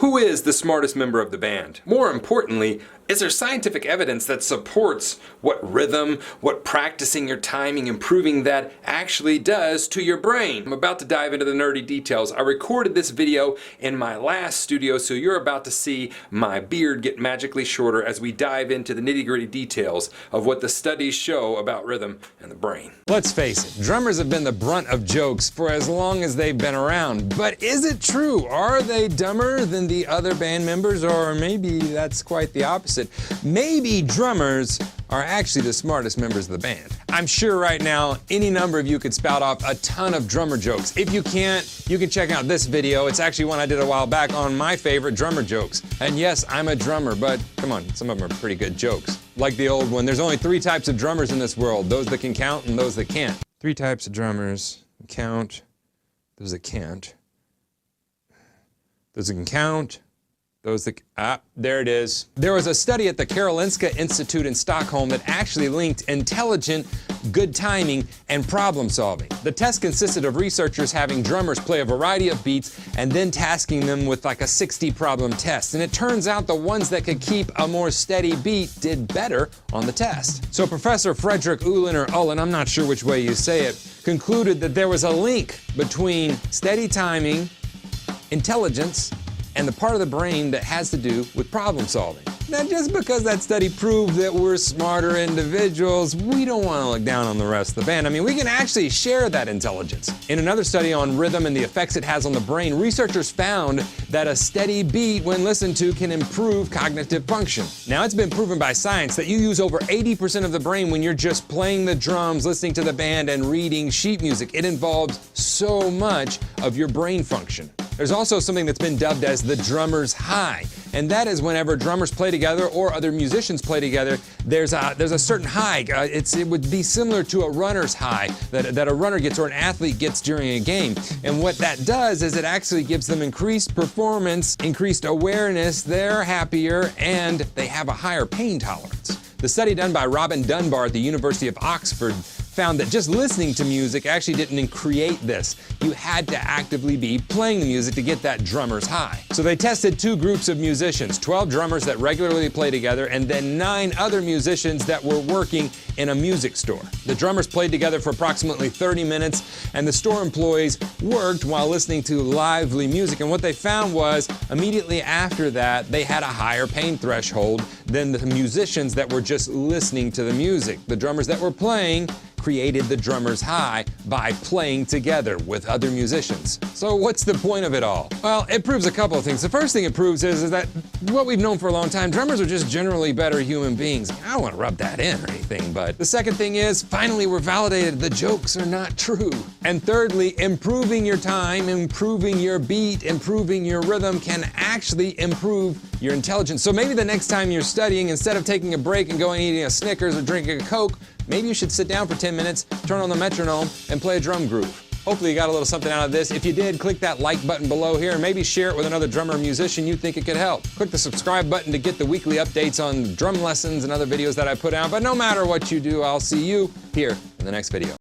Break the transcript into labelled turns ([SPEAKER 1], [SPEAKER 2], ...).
[SPEAKER 1] Who is the smartest member of the band? More importantly, is there scientific evidence that supports what rhythm, what practicing your timing, improving that actually does to your brain? I'm about to dive into the nerdy details. I recorded this video in my last studio, so you're about to see my beard get magically shorter as we dive into the nitty-gritty details of what the studies show about rhythm and the brain.
[SPEAKER 2] Let's face it, drummers have been the brunt of jokes for as long as they've been around. But is it true? Are they dumber than the other band members? Or maybe that's quite the opposite. Maybe drummers are actually the smartest members of the band. I'm sure right now any number of you could spout off a ton of drummer jokes. If you can't, you can check out this video. It's actually one I did a while back on my favorite drummer jokes. And yes, I'm a drummer, but come on, some of them are pretty good jokes. Like the old one, there's only 3 types of drummers in this world, those that can count and those that can't. 3 types of drummers: count, those that can't, those that can count, those that, there it is. There was a study at the Karolinska Institute in Stockholm that actually linked intelligent, good timing, and problem solving. The test consisted of researchers having drummers play a variety of beats and then tasking them with like a 60 problem test. And it turns out the ones that could keep a more steady beat did better on the test. So Professor Frederick Ullin, or Ullin, I'm not sure which way you say it, concluded that there was a link between steady timing, intelligence, and the part of the brain that has to do with problem solving. Now, just because that study proved that we're smarter individuals, we don't want to look down on the rest of the band. I mean, we can actually share that intelligence. In another study on rhythm and the effects it has on the brain, researchers found that a steady beat, when listened to, can improve cognitive function. Now, it's been proven by science that you use over 80% of the brain when you're just playing the drums, listening to the band, and reading sheet music. It involves so much of your brain function. There's also something that's been dubbed as the drummer's high, and that is whenever drummers play together or other musicians play together, there's a certain high. It would be similar to a runner's high that a runner gets or an athlete gets during a game. And what that does is it actually gives them increased performance, increased awareness, they're happier, and they have a higher pain tolerance. The study done by Robin Dunbar at the University of Oxford found that just listening to music actually didn't create this. You had to actively be playing the music to get that drummer's high. So they tested 2 groups of musicians, 12 drummers that regularly play together, and then 9 other musicians that were working in a music store. The drummers played together for approximately 30 minutes, and the store employees worked while listening to lively music. And what they found was, immediately after that, they had a higher pain threshold than the musicians that were just listening to the music. The drummers that were playing created the drummer's high by playing together with other musicians. So what's the point of it all? Well, it proves a couple of things. The first thing it proves is that what we've known for a long time, drummers are just generally better human beings. I don't want to rub that in or anything, but the second thing is, finally we're validated the jokes are not true. And thirdly, improving your time, improving your beat, improving your rhythm can actually improve your intelligence. So maybe the next time you're studying, instead of taking a break and going eating a Snickers or drinking a Coke, maybe you should sit down for 10 minutes, turn on the metronome, and play a drum groove. Hopefully you got a little something out of this. If you did, click that like button below here and maybe share it with another drummer or musician you think it could help. Click the subscribe button to get the weekly updates on drum lessons and other videos that I put out. But no matter what you do, I'll see you here in the next video.